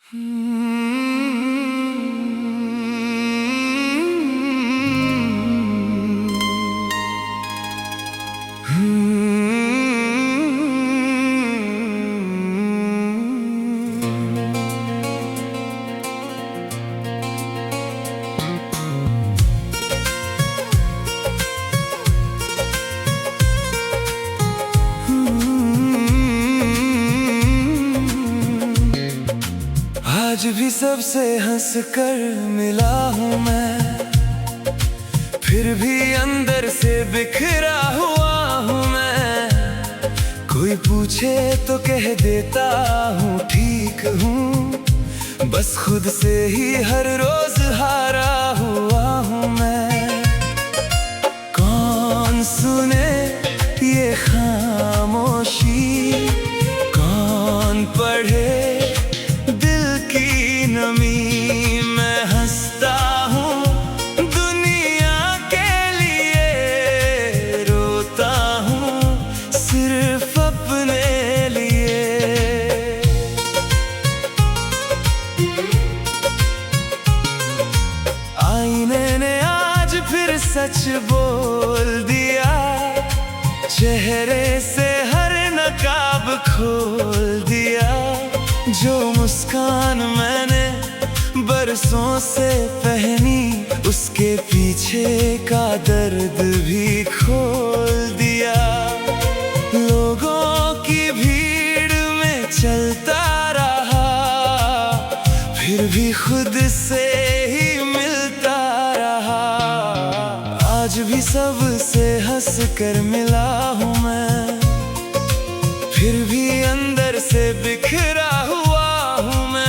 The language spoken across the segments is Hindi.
आज भी सबसे हंस कर मिला हूँ मैं, फिर भी अंदर से बिखरा हुआ हूँ मैं। कोई पूछे तो कह देता हूँ ठीक हूँ, बस खुद से ही हर रोज हारा हुआ हूँ मैं। कौन सुने ये खामोशी, कौन पढ़े नमी। मैं हंसता हूँ दुनिया के लिए, रोता हूँ सिर्फ अपने लिए। आईने ने आज फिर सच बोल दिया, चेहरे से हर नकाब खोल दिया। जो मुस्कान मैंने बरसों से पहनी, उसके पीछे का दर्द भी खोल दिया। लोगों की भीड़ में चलता रहा, फिर भी खुद से ही मिलता रहा। आज भी सबसे हंस कर मिला हूँ मैं, फिर भी अंदर से बिखरा हुआ हूँ मैं।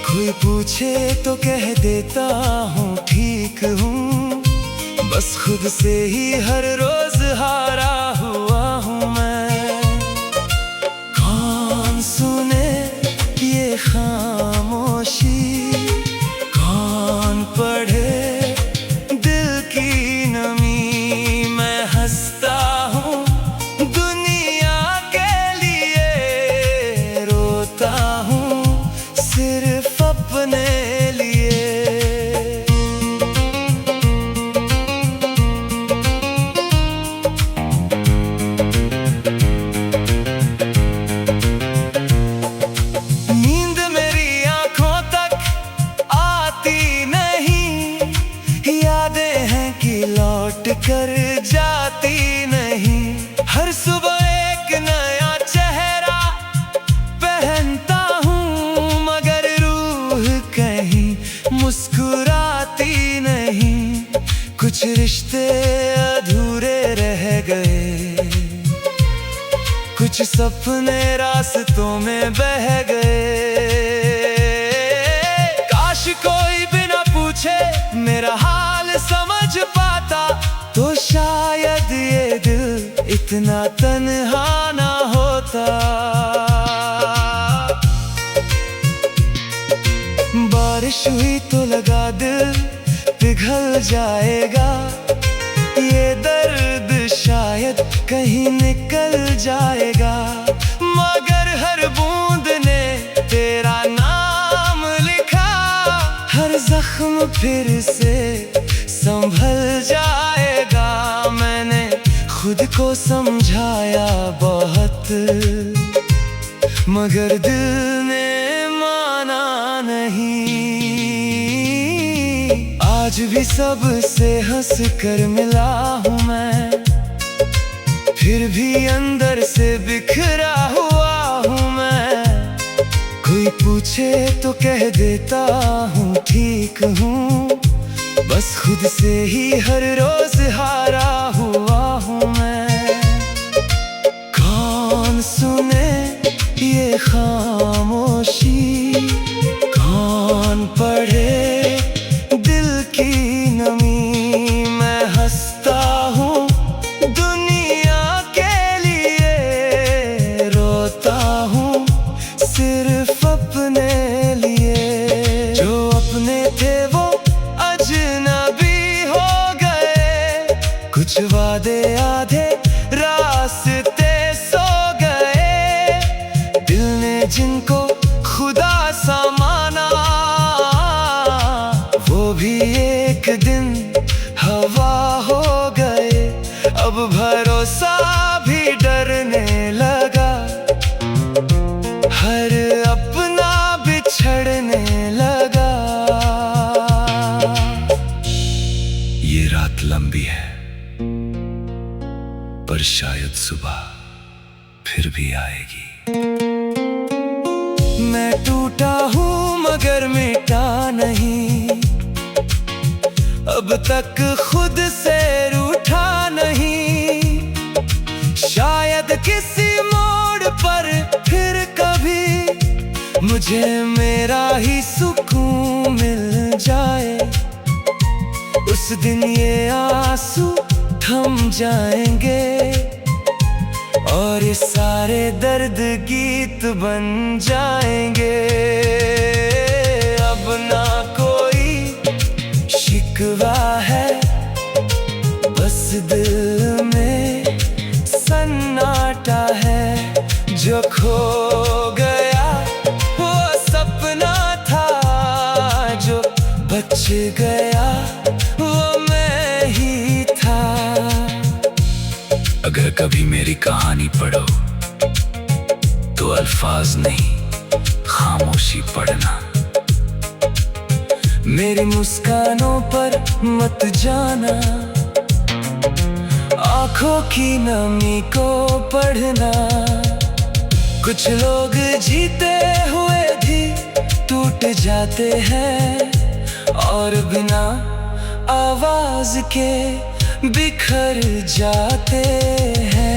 कोई पूछे तो कह देता हूँ ठीक हूँ, बस खुद से ही हर रोज हारा हुआ हूँ मैं। कौन सुने ये खामोशी, कौन पढ़े दिल की नमी। मैं हंसता हूँ दुनिया के लिए, रोता हूँ सिर्फ अपने लिए। नींद मेरी आंखों तक आती नहीं, यादें हैं कि लौट कर जाती नहीं। हर सुबह एक नया चेहरा पहनता हूँ, मगर रूह कहीं मुस्कुराती नहीं। कुछ रिश्ते अधूरे रह गए, कुछ सपने रास्तों में बह गए। काश कोई बिना पूछे मेरा हाल समझ पाता, तो शायद ये दिल इतना तन्हा ना होता। बारिश हुई तो लगा दिल पिघल जाएगा, ये दर्द शायद कहीं निकल जाएगा। मगर हर बूंद ने तेरा नाम लिखा, हर जख्म फिर से संभल जाएगा। मैंने खुद को समझाया बहुत, मगर दिल ने माना नहीं। आज भी सबसे हंस कर मिला हूँ मैं, फिर भी अंदर से बिखरा हुआ हूँ मैं। कोई पूछे तो कह देता हूँ ठीक हूँ, बस खुद से ही हर रोज हारा हुआ हूँ मैं। कौन सुने ये खामोशी, कौन पढ़े दिल की नमी। मैं हंसता हूँ दुनिया के लिए, रोता हूँ सिर्फ अपने लिए। जो अपने थे वो अजनबी हो गए, कुछ वादे आधे रास्ते सो गए। दिल ने जिनको खुदा सा फिर भी आएगी। मैं टूटा हूँ मगर मिटा नहीं, अब तक खुद से रूठा नहीं। शायद किसी मोड़ पर फिर कभी मुझे मेरा ही सुकून मिल जाए। उस दिन ये आंसू थम जाएंगे और ये सारे दर्द गीत बन जाएंगे। अब ना कोई शिकवा है, बस दिल में सन्नाटा है। जो खो गया वो सपना था, जो बच गया वो मैं ही था। अगर कभी मेरी कहानी पढ़ो तो अल्फाज नहीं खामोशी पढ़ना। मेरी मुस्कानों पर मत जाना, आंखों की नमी को पढ़ना। कुछ लोग जीते हुए भी टूट जाते हैं और बिना आवाज के बिखर जाते हैं।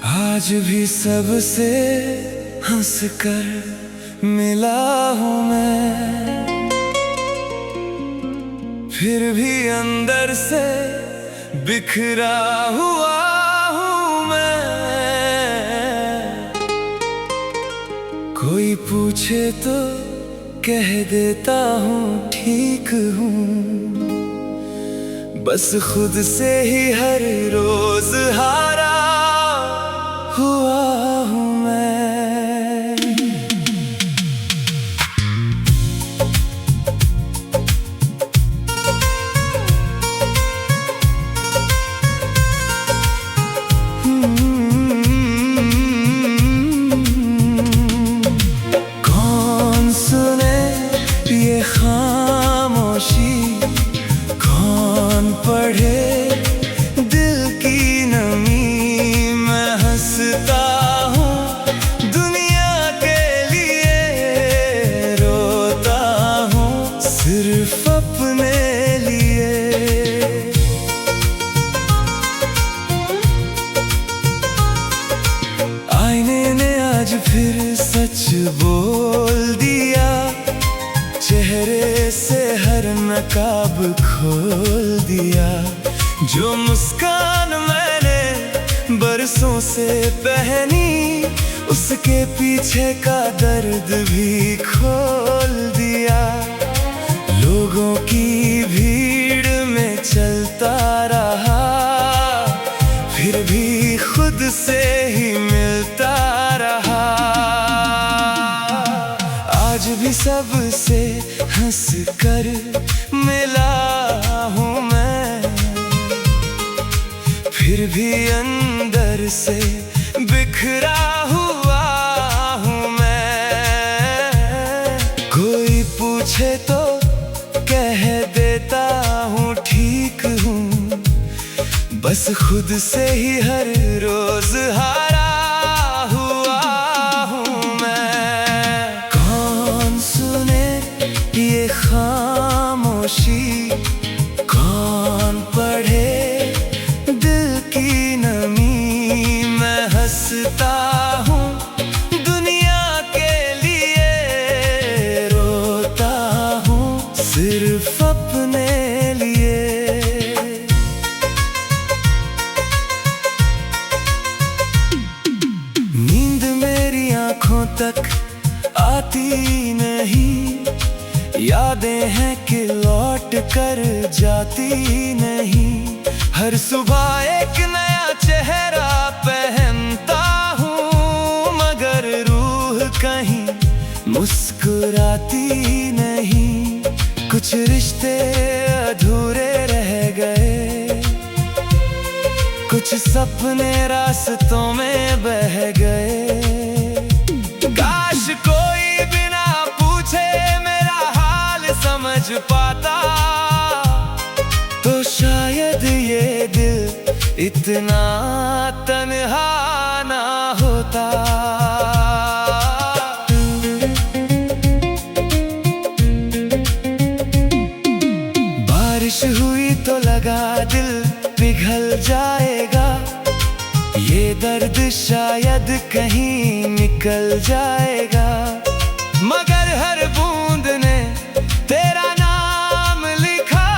आज भी सबसे हंसकर मिला हूँ मैं, फिर भी अंदर से बिखरा हुआ हूँ मैं। कोई पूछे तो कह देता हूँ ठीक हूँ, बस खुद से ही हर रोज हारा हुआ हूँ मैं। कौन सुने ये खामोशी, कौन पढ़े दिल की नमी। मैं हंसता हूँ दुनिया के लिए, रोता हूँ सिर्फ अपने लिए। आईने ने आज फिर सच बोल दिया, चेहरे से हर नकाब खोल दिया। जो मुस्कान मैंने बरसों से पहनी, उसके पीछे का दर्द भी खोल दिया। लोगों की भीड़ में चलता रहा, फिर भी खुद से ही मिलता रहा। आज भी सबसे हंस कर मिला हूँ मैं, फिर भी अंदर से बिखरा हुआ हूँ मैं। कोई पूछे तो कह देता हूँ ठीक हूँ, बस खुद से ही हर रोज हारा हुआ हूँ मैं। कौन सुने ये खामोशी, कौन पढ़े दिल की नमी। मैं हंसता हूँ दुनिया के लिए, रोता हूँ सिर्फ अपने लिए। नींद मेरी आँखों तक आती नहीं, यादें हैं कि लौट कर जाती नहीं। हर सुबह एक नया चेहरा पहनता हूँ, मगर रूह कहीं मुस्कुराती नहीं। कुछ रिश्ते अधूरे रह गए, कुछ सपने रास्तों में बह गए। काश समझ पाता तो शायद ये दिल इतना तन्हा ना होता। बारिश हुई तो लगा दिल पिघल जाएगा, ये दर्द शायद कहीं निकल जाएगा। मगर हर बूंद ने तेरा नाम लिखा,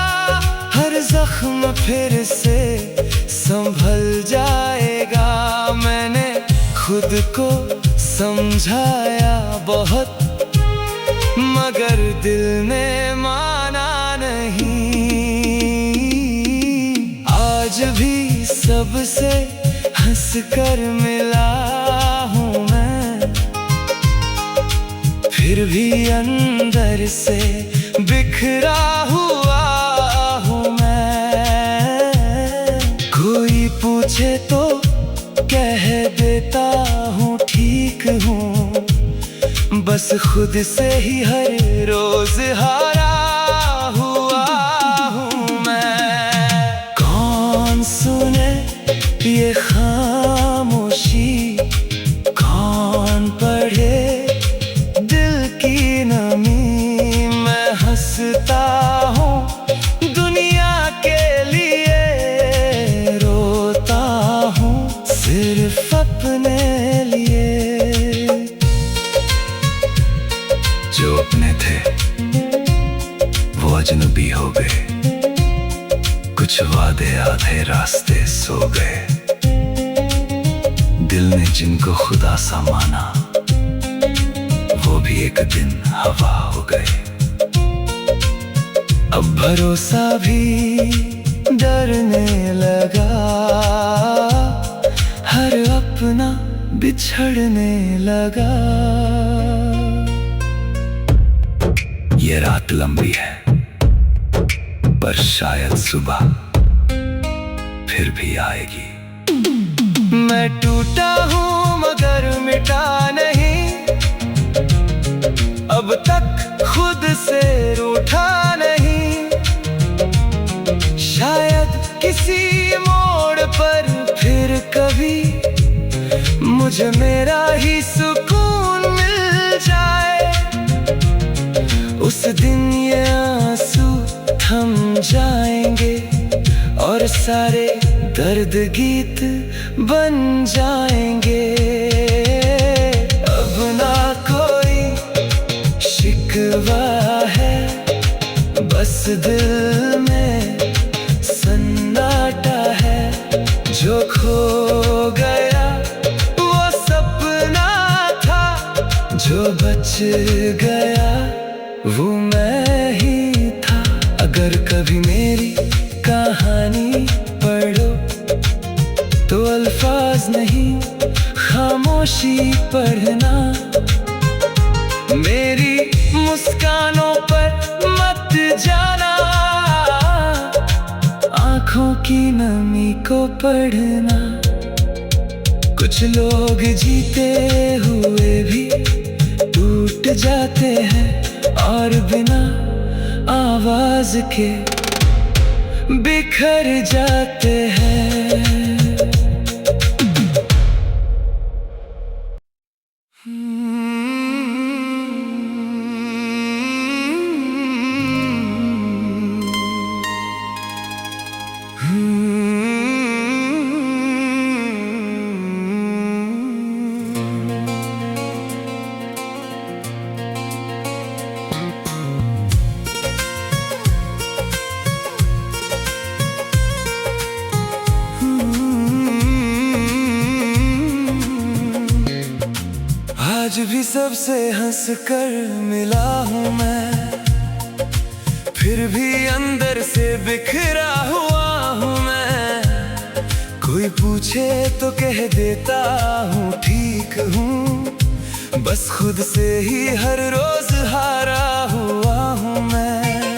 हर जख्म फिर से संभल जाएगा। मैंने खुद को समझाया बहुत, मगर दिल ने माना नहीं। आज भी सबसे हंस कर मिला हूँ मैं, फिर भी अंदर से बिखरा हुआ हूँ मैं। कोई पूछे तो कह देता हूँ ठीक हूँ, बस खुद से ही हर रोज हारा हुआ हूँ मैं। कौन सुने ये खामोशी, कौन पढ़े दिल की नमी। मैं हंसता हूँ दुनिया के लिए, रोता हूँ सिर्फ अपने लिए। जो अपने थे वो अजनबी हो गए, कुछ वादे आधे रास्ते सो गए। दिल ने जिनको खुदा सा माना, वो भी एक दिन हवा हो गए। अब भरोसा भी डरने लगा, हर अपना बिछड़ने लगा। ये रात लंबी है पर शायद सुबह फिर भी आएगी। मैं टूटा हूँ मगर मिटा नहीं, अब तक खुद से रूठा नहीं। शायद किसी मोड़ पर फिर कभी मुझे मेरा ही सुकून मिल जाए। उस दिन ये आंसू थम जाएंगे और सारे दर्द गीत बन जाएंगे। अब ना कोई शिकवा है, बस दिल में सन्नाटा है। जो खो गया वो सपना था, जो बच गया वो मैं ही था। अगर कभी मेरी कहानी पढ़ो तो अल्फाज नहीं खामोशी पढ़ना। मेरी मुस्कानों पर मत जाना, आँखों की नमी को पढ़ना। कुछ लोग जीते हुए भी टूट जाते हैं और बिना आवाज के बिखर जाते हैं। आज भी सबसे हंस कर मिला हूँ मैं, फिर भी अंदर से बिखरा हुआ हूँ मैं। कोई पूछे तो कह देता हूँ ठीक हूँ, बस खुद से ही हर रोज हारा हुआ हूँ मैं।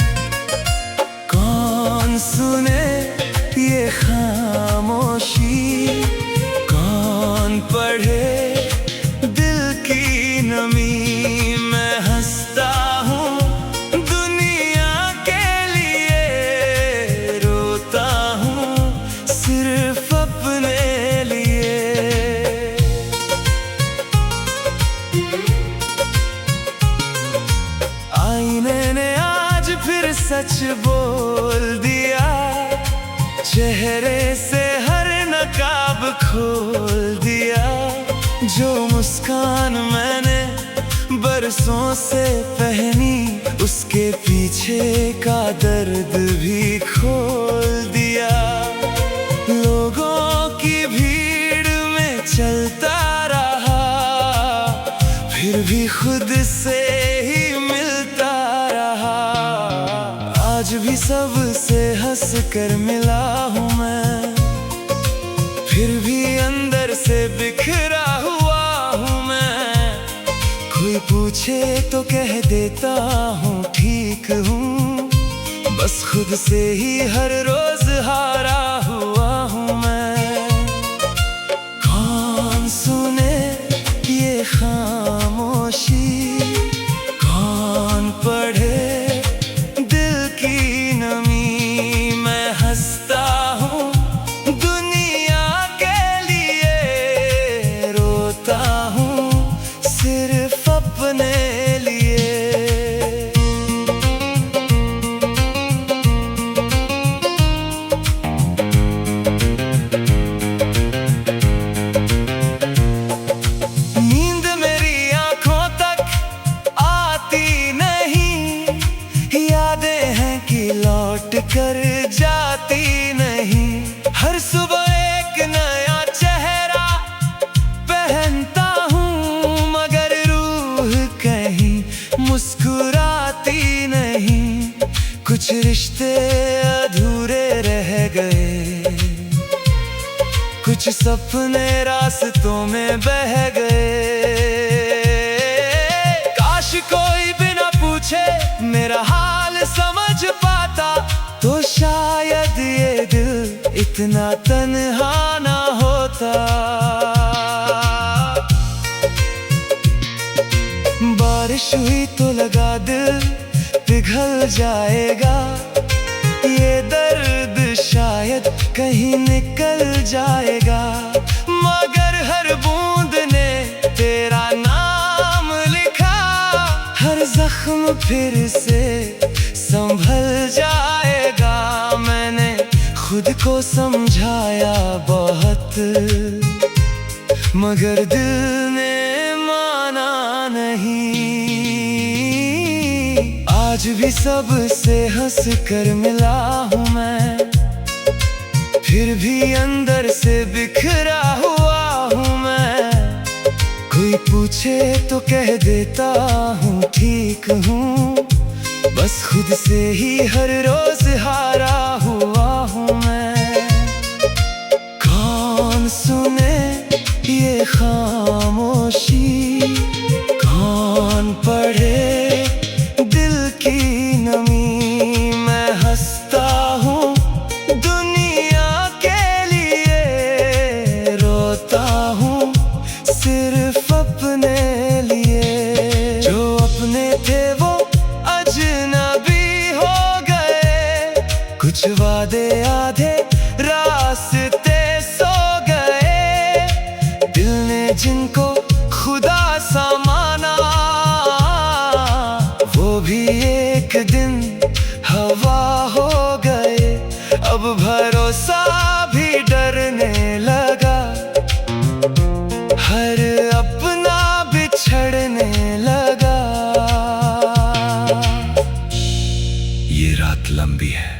कौन सुने ये खामोशी, कौन पढ़े नमी। मैं हंसता हूँ दुनिया सच बोल दिया, चेहरे से हर नकाब खोल दिया। जो मुस्कान मैंने बरसों से पहनी, उसके पीछे का दर्द भी खोल दिया। लोगों की भीड़ में चलता रहा, फिर भी खुद से ही मिलता रहा। आज भी सबसे हंस कर मिला हूँ मैं, फिर भी अंदर से बिखरा हुआ हूँ मैं। कोई पूछे तो कह देता हूँ ठीक हूँ, बस खुद से ही हर रोज हारा हुआ हूँ मैं। कौन सुने ये खामोशी, कौन पढ़े दिल की नमी। मैं हंसता हूँ दुनिया के लिए, रोता हूँ सिर्फ अपने लिए। नींद मेरी आंखों तक आती नहीं, यादें हैं कि लौट कर जाती नहीं। हर सुबह एक नया चेहरा पहनता हूँ, मगर रूह कहीं मुस्कुराती नहीं। कुछ रिश्ते अधूरे रह गए, कुछ सपने रास्तों में बह गए। काश कोई बिना पूछे मेरा हाल समझ पाता, तो शायद ये दिल इतना तन्हा ना होता। बारिश हुई तो लगा दिल पिघल जाएगा, ये दर्द शायद कहीं निकल जाएगा। मगर हर बूंद ने तेरा नाम लिखा, हर जख्म फिर से संभल जाएगा। मैंने खुद को समझाया बहुत, मगर दिल ने माना नहीं। आज भी सबसे हंस कर मिला हूँ मैं, फिर भी अंदर से बिखरा हुआ हूँ मैं। कोई पूछे तो कह देता हूँ ठीक हूँ, बस खुद से ही हर रोज हारा हुआ हूँ मैं। कौन सुने ये खामोशी, कौन पढ़े दिल की नमी। मैं हंसता हूँ दुनिया के लिए, रोता हूँ सिर्फ अपने लिए। जो अपने थे वो अजनबी हो गए, कुछ वादे आधे रास्ते सो गए। दिल ने जिनको खुदा सा माना, वो भी एक दिन हवा हो गए। अब भरोसा भी डरने लगा, हर अपना बिछड़ने लगा। ये रात लंबी है,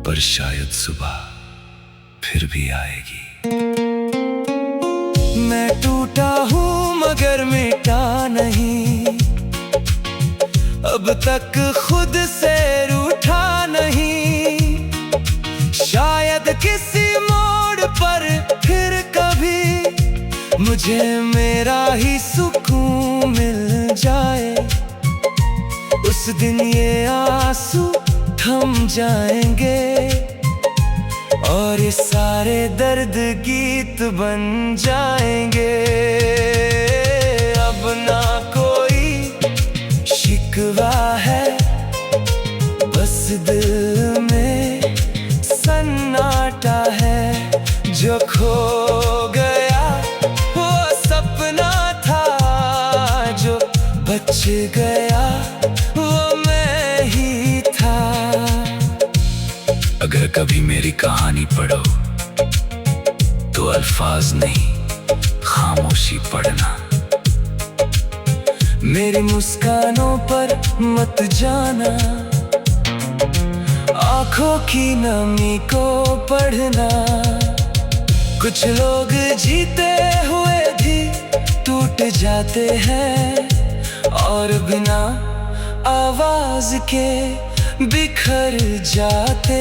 पर शायद सुबह फिर भी आएगी। मैं टूटा हूँ मगर मिटा नहीं, अब तक खुद से रूठा नहीं। शायद किसी मोड़ पर फिर कभी मुझे मेरा ही सुकून मिल जाए। उस दिन ये आंसू थम जाएंगे, और ये सारे दर्द गीत बन जाएंगे। अब ना कोई शिकवा है, बस दिल में सन्नाटा है। जो खो गया वो सपना था, जो बच गया वो मैं कभी मेरी कहानी पढ़ो तो अल्फाज नहीं, खामोशी पढ़ना। मेरी मुस्कानों पर मत जाना, आंखों की नमी को पढ़ना। कुछ लोग जीते हुए भी टूट जाते हैं और बिना आवाज के बिखर जाते